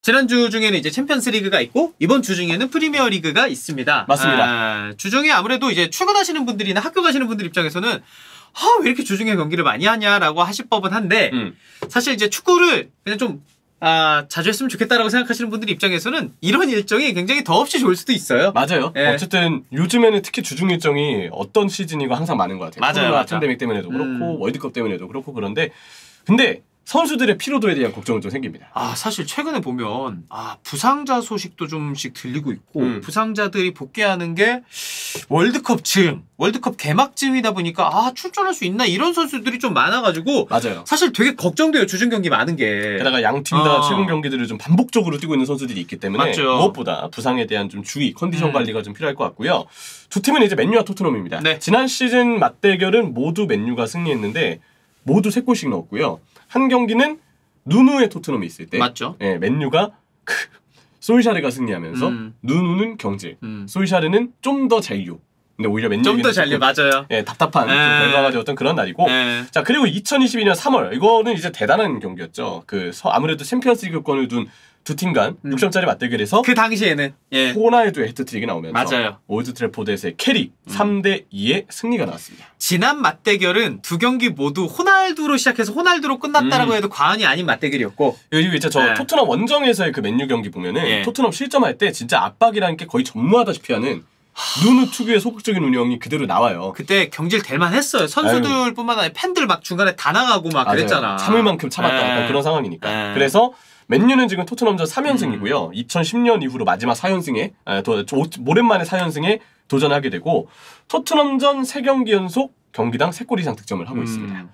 지난주 중에는 이제 챔피언스 리그가 있고 이번 주 중에는 프리미어 리그가 있습니다. 맞습니다. 주중에 아무래도 이제 출근하시는 분들이나 학교 가시는 분들 입장에서는 왜 이렇게 주중에 경기를 많이 하냐라고 하실 법은 한데 사실 이제 축구를 그냥 좀 자주 했으면 좋겠다라고 생각하시는 분들 입장에서는 이런 일정이 굉장히 더없이 좋을 수도 있어요. 맞아요. 예. 어쨌든 요즘에는 특히 주중 일정이 어떤 시즌이고 항상 많은 것 같아요. 맞아요. 팬데믹 때문에도 그렇고 월드컵 때문에도 그렇고 그런데 근데 선수들의 피로도에 대한 걱정은 좀 생깁니다. 사실 최근에 보면 부상자 소식도 좀씩 들리고 있고 부상자들이 복귀하는 게 월드컵 개막쯤이다 보니까 출전할 수 있나 이런 선수들이 좀 많아가지고 맞아요. 사실 되게 걱정돼요. 주중 경기 많은 게. 게다가 양 팀 다 최근 경기들을 좀 반복적으로 뛰고 있는 선수들이 있기 때문에 맞죠. 무엇보다 부상에 대한 좀 주의, 컨디션 관리가 좀 필요할 것 같고요. 두 팀은 이제 맨유와 토트넘입니다. 네. 지난 시즌 맞대결은 모두 맨유가 승리했는데 모두 3골씩 넣었고요. 한 경기는 누누의 토트넘이 있을 때 맞죠. 예, 맨유가 솔샤르가 승리하면서 누누는 경질, 솔샤르는 좀 더 잔류. 근데 오히려 맨유는 좀 더 잔류 맞아요. 예, 답답한 결과가 되었던 그런 날이고. 자, 그리고 2022년 3월 이거는 이제 대단한 경기였죠. 아무래도 챔피언스리그권을 둔 두 팀 간 6점짜리 맞대결에서 그 당시에는 호날두의 헤트트릭이 나오면서 맞아요. 올드 트래포드에서의 캐리 3대2의 승리가 나왔습니다. 지난 맞대결은 두 경기 모두 호날두로 시작해서 호날두로 끝났다라고 해도 과언이 아닌 맞대결이었고 그리고 이제 토트넘 원정에서의 그 맨유 경기 보면은 토트넘 실점할 때 진짜 압박이라는 게 거의 전무하다시피 하는 누누 특유의 소극적인 운영이 그대로 나와요. 그때 경질 될만 했어요. 선수들뿐만 아니라 팬들 막 중간에 다 나가고 막 그랬잖아. 참을 만큼 참았다. 그런 상황이니까. 그래서 맨유는 지금 토트넘전 3연승이고요. 2010년 이후로 마지막 4연승에 오랜만에 4연승에 도전하게 되고 토트넘전 3경기 연속 경기당 3골 이상 득점을 하고 있습니다.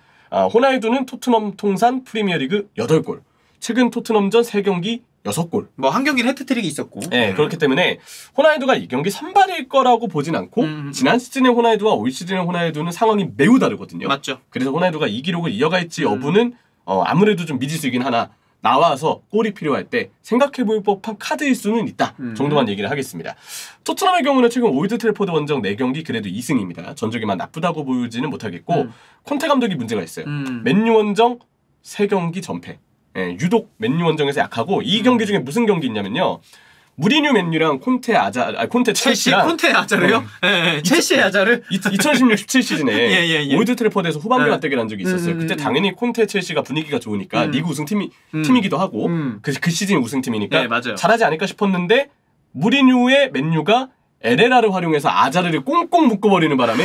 호날두는 토트넘 통산 프리미어리그 8골. 최근 토트넘전 3경기 6골. 한 경기는 헤트트릭이 있었고. 네, 그렇기 때문에 호날두가 이 경기 선발일 거라고 보진 않고 지난 시즌의 호날두와 올 시즌의 호날두는 상황이 매우 다르거든요. 맞죠. 그래서 호날두가 이 기록을 이어갈지 여부는 아무래도 좀 미지수이긴 하나 나와서 골이 필요할 때 생각해볼 법한 카드일 수는 있다 정도만 얘기를 하겠습니다. 토트넘의 경우는 최근 올드 트래포드 원정 4경기 그래도 2승입니다. 전적이만 나쁘다고 보지는 못하겠고 콘테 감독이 문제가 있어요. 맨유 원정 3경기 전패. 예, 유독 맨유 원정에서 약하고 이 경기 중에 무슨 경기 있냐면요. 무리뉴 맨유랑 콘테 첼시랑 콘테 아자르요? 첼시 아자르? 2016-17 시즌에 올드 트래포드에서 후반기 맞대결 한 적이 있었어요. 그때 당연히 콘테 첼시가 분위기가 좋으니까 리그 우승팀이기도 하고 그 시즌 우승팀이니까 잘하지 않을까 싶었는데 무리뉴의 맨유가 에레라를 활용해서 아자르를 꽁꽁 묶어버리는 바람에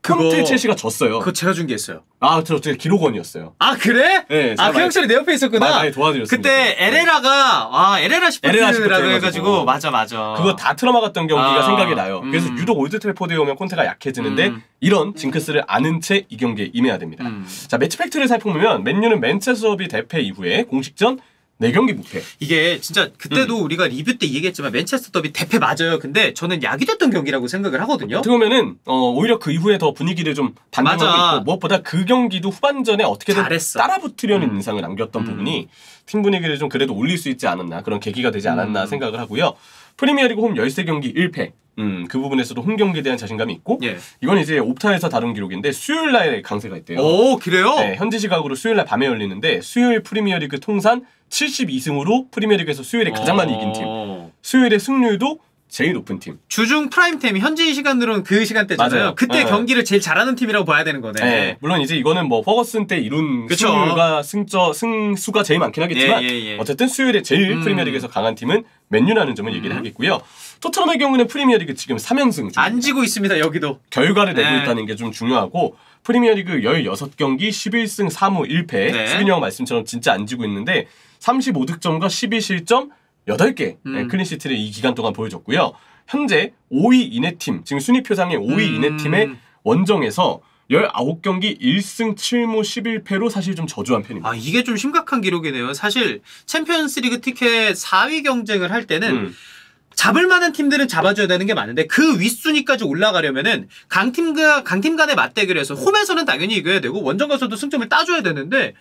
콘테 첼시가 졌어요. 그거 제가 중계했어요. 저 기록원이었어요. 그래? 네, 그 형철이 내 옆에 있었구나. 많이 도와드렸습니다. 그때 에레라가 에레라 시프트라고 해가지고 맞아. 그거 다 틀어막았던 경기가 생각이 나요. 그래서 유독 올드 트래포드에 오면 콘테가 약해지는데 이런 징크스를 아는 채 이 경기에 임해야 됩니다. 자, 매치 팩트를 살펴보면 맨유는 맨체스터 더비 대패 이후에 공식전 4경기 무패. 이게 진짜 그때도 우리가 리뷰 때 얘기했지만 맨체스터 더비 대패 맞아요. 근데 저는 약이 됐던 경기라고 생각을 하거든요. 어떻게 보면은 오히려 그 이후에 더 분위기를 좀 반등하고 있고 무엇보다 그 경기도 후반전에 어떻게든 따라붙으려는 인상을 남겼던 부분이 팀 분위기를 좀 그래도 올릴 수 있지 않았나 그런 계기가 되지 않았나 생각을 하고요. 프리미어리그 홈 13경기 1패. 그 부분에서도 홈 경기에 대한 자신감이 있고 이건 이제 옵타에서 다룬 기록인데 수요일 날에 강세가 있대요. 오, 그래요? 네, 현지 시각으로 수요일 날 밤에 열리는데 수요일 프리미어리그 통산 72승으로 프리미어리그에서 수요일에 가장 많이 이긴 팀. 수요일의 승률도 제일 높은 팀. 주중 프라임타임 현지 시간으로는 그 시간대잖아요. 맞아요. 그때 경기를 제일 잘하는 팀이라고 봐야 되는 거네. 네. 물론 이제 이거는 퍼거슨 때 이룬 승률과 승수가 제일 많긴 하겠지만 어쨌든 수요일에 제일 프리미어리그에서 강한 팀은 맨유라는 점을 얘기를 하겠고요. 토트넘의 경우는 프리미어리그 지금 3연승 중입니다. 안 지고 있습니다. 여기도. 결과를 내고 있다는 게 좀 중요하고 프리미어리그 16경기 11승 3무 1패 수빈이 형 말씀처럼 진짜 안 지고 있는데 35득점과 12실점 8개 클린시트를 이 기간 동안 보여줬고요. 현재 5위 이내 팀, 지금 순위표상의 5위 이내 팀의 원정에서 19경기 1승 7무 11패로 사실 좀 저조한 편입니다. 이게 좀 심각한 기록이네요. 사실 챔피언스리그 티켓 4위 경쟁을 할 때는 잡을 만한 팀들은 잡아줘야 되는 게 많은데 그 윗순위까지 올라가려면은 강팀 간의 맞대결에서 홈에서는 당연히 이겨야 되고 원정 가서도 승점을 따줘야 되는데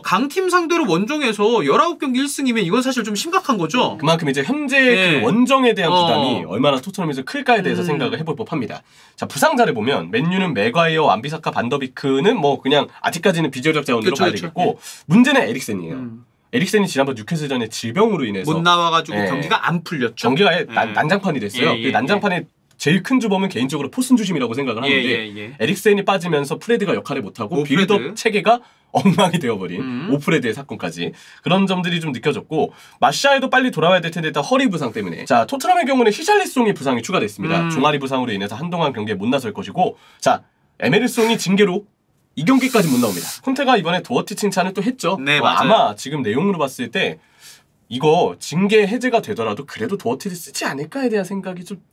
강팀 상대로 원정에서 19경기 1승이면 이건 사실 좀 심각한 거죠. 그만큼 이제 현재 그 원정에 대한 부담이 얼마나 토트넘에서 클까에 대해서 생각을 해볼 법합니다. 자, 부상자를 보면 맨유는 맥과이어, 완비사카, 반더비크는 그냥 아직까지는 비전력 자원으로 봐야 되겠고 문제는 에릭센이에요. 에릭센이 지난번 뉴캐슬전에 질병으로 인해서 못 나와가지고 경기가 안 풀렸죠. 경기가 난장판이 됐어요. 그 난장판에 제일 큰 주범은 개인적으로 포슨 주심이라고 생각을 하는데 에릭센이 빠지면서 프레드가 역할을 못하고 빌드업 체계가 엉망이 되어버린 오프레드의 사건까지 그런 점들이 좀 느껴졌고 마샤에도 빨리 돌아와야 될 텐데 일단 허리 부상 때문에 자 토트넘의 경우는 히샬리송이 부상이 추가됐습니다. 종아리 부상으로 인해서 한동안 경기에 못 나설 것이고 자 에메르송이 징계로 이 경기까지 못 나옵니다. 콘테가 이번에 도어티 칭찬을 또 했죠. 네, 맞아요. 아마 지금 내용으로 봤을 때 이거 징계 해제가 되더라도 그래도 도어티를 쓰지 않을까에 대한 생각이 조금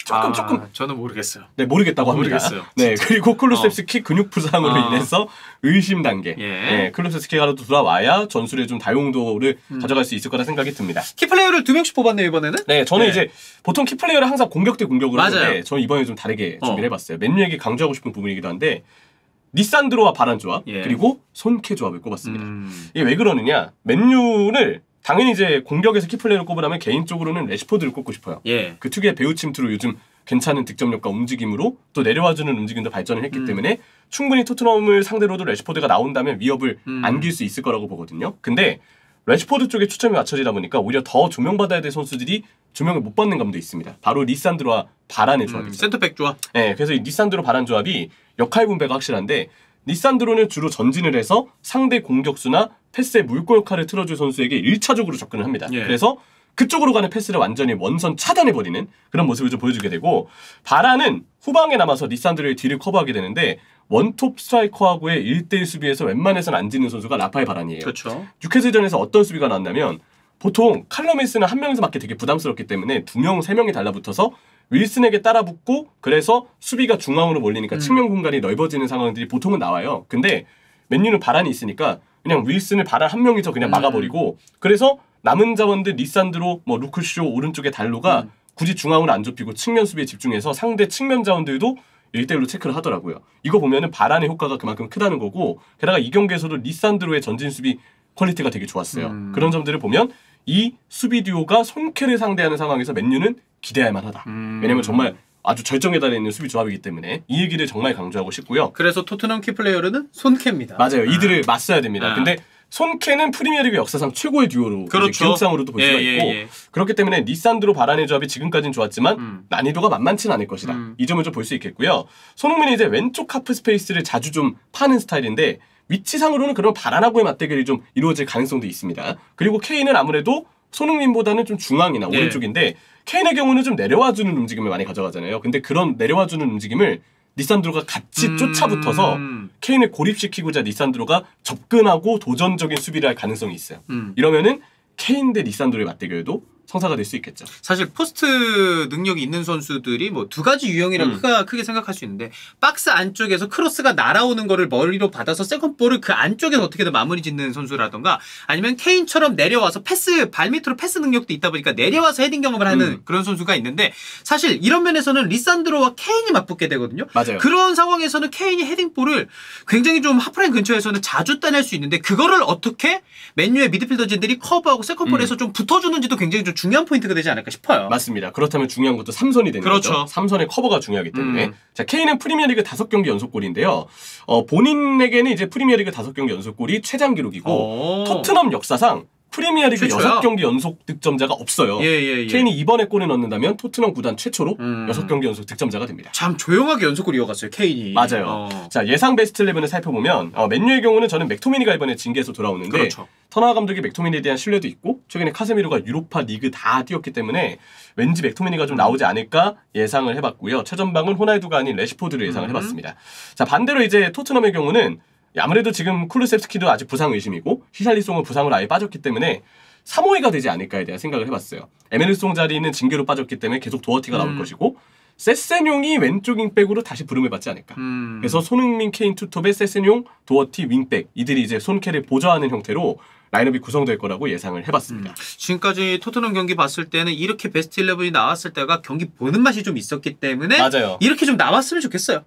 저는 모르겠어요. 네 모르겠다고 합니다. 모르겠어요. 네 그리고 클루셉스키 근육 부상으로 인해서 의심 단계. 네, 클루셉스키가 돌아와야 전술에 좀 다용도를 가져갈 수 있을 거라 생각이 듭니다. 키플레이어를 2명씩 뽑았네요 이번에는. 네 저는 이제 보통 키플레이어를 항상 공격 대 공격으로 하는데 저는 이번에 좀 다르게 준비를 해봤어요. 맨유에게 강조하고 싶은 부분이기도 한데 리산드로와 바란 조합 그리고 손케 조합을 꼽았습니다. 이게 왜 그러느냐 맨유를 당연히 이제 공격에서 키플레이어를 꼽으라면 개인적으로는 레시포드를 꼽고 싶어요. 그 특유의 배우 침투로 요즘 괜찮은 득점력과 움직임으로 또 내려와주는 움직임도 발전을 했기 때문에 충분히 토트넘을 상대로도 레시포드가 나온다면 위협을 안길 수 있을 거라고 보거든요. 근데 레시포드 쪽에 초점이 맞춰지다 보니까 오히려 더 조명받아야 될 선수들이 조명을 못 받는 감도 있습니다. 바로 리산드로와 바란의 조합입니다. 센터백 조합. 네, 그래서 이 리산드로 바란 조합이 역할 분배가 확실한데 리산드로는 주로 전진을 해서 상대 공격수나 패스의 물고 역할을 틀어줄 선수에게 1차적으로 접근을 합니다. 그래서 그쪽으로 가는 패스를 완전히 원선 차단해버리는 그런 모습을 좀 보여주게 되고 바란은 후방에 남아서 리산드로의 뒤를 커버하게 되는데 원톱 스트라이커하고의 1대1 수비에서 웬만해서는 안 지는 선수가 라파엘 바란이에요. 그렇죠. 뉴캐슬전에서 어떤 수비가 나왔냐면 보통 칼럼 윌슨은 한 명에서 맞기 되게 부담스럽기 때문에 2명, 3명이 달라붙어서 윌슨에게 따라붙고 그래서 수비가 중앙으로 몰리니까 측면 공간이 넓어지는 상황들이 보통은 나와요. 근데 맨유는 바란이 있으니까 그냥 윌슨을 바란 한 명이서 그냥 막아버리고 그래서 남은 자원들 리산드로, 뭐 루크쇼 오른쪽에 달로가 굳이 중앙으로 안 좁히고 측면 수비에 집중해서 상대 측면 자원들도 1대1로 체크를 하더라고요. 이거 보면은 바란의 효과가 그만큼 크다는 거고 게다가 이 경기에서도 리산드로의 전진 수비 퀄리티가 되게 좋았어요. 그런 점들을 보면 이 수비 듀오가 손케를 상대하는 상황에서 맨유는 기대할 만하다. 왜냐면 정말 아주 절정에 달해있는 수비 조합이기 때문에 이 얘기를 정말 강조하고 싶고요. 그래서 토트넘 키플레이어는 손케입니다. 맞아요. 이들을 맞서야 됩니다. 근데 손케는 프리미어리그 역사상 최고의 듀오로 그렇죠. 기록상으로도 볼 수가 있고 그렇기 때문에 리산드로 바란의 조합이 지금까지는 좋았지만 난이도가 만만치는 않을 것이다. 이 점을 좀 볼 수 있겠고요. 손흥민이 이제 왼쪽 하프 스페이스를 자주 좀 파는 스타일인데 위치상으로는 그런 바란하고의 맞대결이 좀 이루어질 가능성도 있습니다. 그리고 케인은 아무래도 손흥민보다는 좀 중앙이나 오른쪽인데 케인의 경우는 좀 내려와주는 움직임을 많이 가져가잖아요. 근데 그런 내려와주는 움직임을 리산드로가 같이 쫓아붙어서 케인을 고립시키고자 리산드로가 접근하고 도전적인 수비를 할 가능성이 있어요. 이러면은 케인 대 리산드로의 맞대결도 성사가 될 수 있겠죠. 사실 포스트 능력이 있는 선수들이 뭐 두 가지 유형이라고 크게 생각할 수 있는데 박스 안쪽에서 크로스가 날아오는 거를 머리로 받아서 세컨볼을 그 안쪽에서 어떻게든 마무리 짓는 선수라던가 아니면 케인처럼 내려와서 패스 발밑으로 패스 능력도 있다 보니까 내려와서 헤딩 경험을 하는 그런 선수가 있는데 사실 이런 면에서는 리산드로와 케인이 맞붙게 되거든요. 맞아요. 그런 상황에서는 케인이 헤딩볼을 굉장히 좀 하프라인 근처에서는 자주 따낼 수 있는데 그거를 어떻게 맨유의 미드필더진들이 커버하고 세컨볼에서 좀 붙어주는지도 굉장히 좀 중요한 포인트가 되지 않을까 싶어요. 맞습니다. 그렇다면 중요한 것도 3선이 되는 거죠. 3선의 커버가 중요하기 때문에. 자, 케인은 프리미어리그 5경기 연속골인데요. 본인에게는 이제 프리미어리그 5경기 연속골이 최장 기록이고 토트넘 역사상 프리미어리그 6경기 연속 득점자가 없어요. 케인이 이번에 골을 넣는다면 토트넘 구단 최초로 6경기 연속 득점자가 됩니다. 참 조용하게 연속골 이어갔어요, 케인이. 맞아요. 자, 예상 베스트 11을 살펴보면 맨유의 경우는 저는 맥토미니가 이번에 징계에서 돌아오는데 터나 감독이 맥토미니에 대한 신뢰도 있고 최근에 카세미로가 유로파 리그 다 뛰었기 때문에 왠지 맥토미니가 좀 나오지 않을까 예상을 해봤고요. 최전방은 호날두가 아닌 레시포드를 예상을 해봤습니다. 자, 반대로 이제 토트넘의 경우는 아무래도 지금 쿨루셉스키도 아직 부상 의심이고 히샬리송은 부상으로 아예 빠졌기 때문에 3호위가 되지 않을까에 대한 생각을 해봤어요. 에메르송 자리는 징계로 빠졌기 때문에 계속 도어티가 나올 것이고 세센용이 왼쪽 윙백으로 다시 부름을 받지 않을까. 그래서 손흥민, 케인 투톱에 세센용, 도어티, 윙백 이들이 이제 손케를 보좌하는 형태로 라인업이 구성될 거라고 예상을 해봤습니다. 지금까지 토트넘 경기 봤을 때는 이렇게 베스트 11이 나왔을 때가 경기 보는 맛이 좀 있었기 때문에 맞아요. 이렇게 좀 나왔으면 좋겠어요.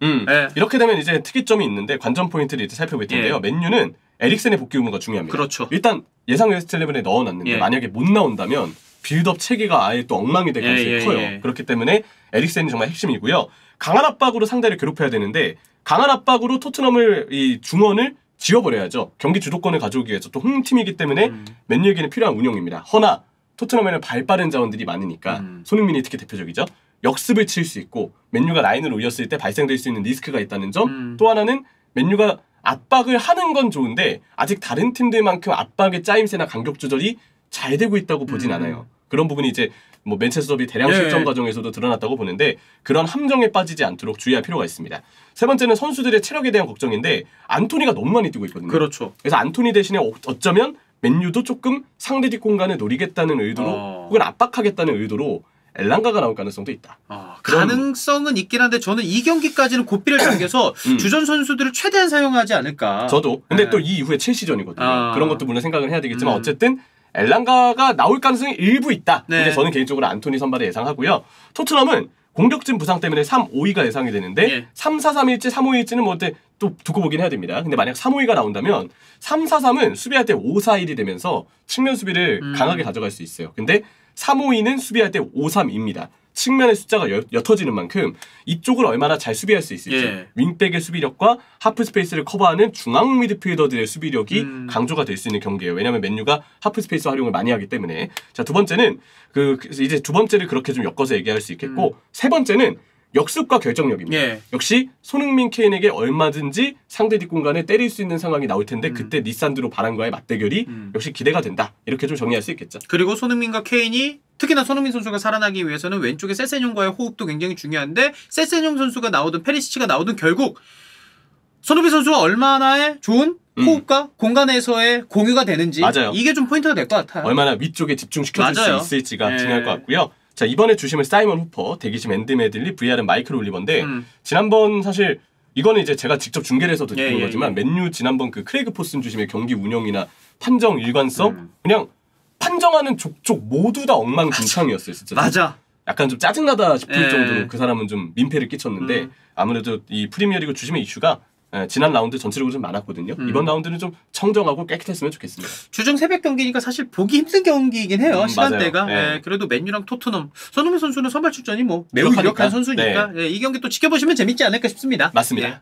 이렇게 되면 이제 특이점이 있는데 관전 포인트를 이제 살펴볼 텐데요. 맨유는 에릭센의 복귀 의무가 중요합니다. 그렇죠. 일단 예상 베스트 11에 넣어놨는데 만약에 못 나온다면 빌드업 체계가 아예 또 엉망이 될 가능성이 커요. 그렇기 때문에 에릭센이 정말 핵심이고요. 강한 압박으로 상대를 괴롭혀야 되는데 강한 압박으로 토트넘을 이 중원을 지워버려야죠. 경기 주도권을 가져오기 위해서 또 홈팀이기 때문에 맨유에게는 필요한 운영입니다. 허나 토트넘에는 발빠른 자원들이 많으니까 손흥민이 특히 대표적이죠. 역습을 칠 수 있고 맨유가 라인을 올렸을 때 발생될 수 있는 리스크가 있다는 점. 또 하나는 맨유가 압박을 하는 건 좋은데 아직 다른 팀들만큼 압박의 짜임새나 간격 조절이 잘 되고 있다고 보진 않아요. 그런 부분이 이제 뭐 맨체스터 더비 대량 실점 과정에서도 드러났다고 보는데 그런 함정에 빠지지 않도록 주의할 필요가 있습니다. 세 번째는 선수들의 체력에 대한 걱정인데 안토니가 너무 많이 뛰고 있거든요. 그렇죠. 그래서 안토니 대신에 어쩌면 맨유도 조금 상대 뒷공간을 노리겠다는 의도로 혹은 압박하겠다는 의도로 엘랑가가 나올 가능성도 있다. 가능성은 있긴 한데 저는 이 경기까지는 고삐를 당겨서 주전 선수들을 최대한 사용하지 않을까. 저도. 근데 또 이 이후에 첼시전이거든요. 그런 것도 물론 생각을 해야 되겠지만 어쨌든 엘랑가가 나올 가능성이 일부 있다. 네. 근데 저는 개인적으로 안토니 선발을 예상하고요. 토트넘은 공격진 부상 때문에 3-5-2가 예상이 되는데 3-4-3일지 3-5일지는 뭐 어때 또 두고 보긴 해야 됩니다. 근데 만약 3-5-2가 나온다면 3-4-3은 수비할 때 5-4-1이 되면서 측면 수비를 강하게 가져갈 수 있어요. 근데 3-5-2는 수비할 때 5-3-2입니다. 측면의 숫자가 옅어지는 만큼 이쪽을 얼마나 잘 수비할 수 있을지 윙백의 수비력과 하프 스페이스를 커버하는 중앙 미드필더들의 수비력이 강조가 될 수 있는 경기예요. 왜냐하면 맨유가 하프 스페이스 활용을 많이 하기 때문에. 자, 두 번째는 이제 두 번째를 그렇게 좀 엮어서 얘기할 수 있겠고 세 번째는 역습과 결정력입니다. 역시 손흥민 케인에게 얼마든지 상대 뒷공간에 때릴 수 있는 상황이 나올 텐데 그때 리산드로 바란과의 맞대결이 역시 기대가 된다. 이렇게 좀 정리할 수 있겠죠. 그리고 손흥민과 케인이 특히나 손흥민 선수가 살아나기 위해서는 왼쪽에 세세뇽과의 호흡도 굉장히 중요한데 세세뇽 선수가 나오든 페리시치가 나오든 결국 손흥민 선수가 얼마나 좋은 호흡과 공간에서의 공유가 되는지 맞아요. 이게 좀 포인트가 될 것 같아요. 얼마나 위쪽에 집중시켜줄 수 있을지가 중요할 것 같고요. 자, 이번에 주심은 사이먼 후퍼, 대기심 앤드 매들리, VR은 마이클 올리버인데 지난번 사실 이거는 이제 제가 직접 중계를 해서 듣는 거지만 맨유 지난번 그 크레이그 포슨 주심의 경기 운영이나 판정 일관성 그냥 판정하는 족족 모두 다 엉망진창이었어요. 진짜. 맞아. 약간 좀 짜증나다 싶을 정도로 그 사람은 좀 민폐를 끼쳤는데 아무래도 이 프리미어리그 주심의 이슈가 지난 라운드 전체적으로 좀 많았거든요. 이번 라운드는 좀 청정하고 깨끗했으면 좋겠습니다. 주중 새벽 경기니까 사실 보기 힘든 경기이긴 해요. 시간대가. 그래도 맨유랑 토트넘. 손흥민 선수는 선발 출전이 뭐 매우 유력한 선수니까 이 경기 또 지켜보시면 재밌지 않을까 싶습니다. 맞습니다.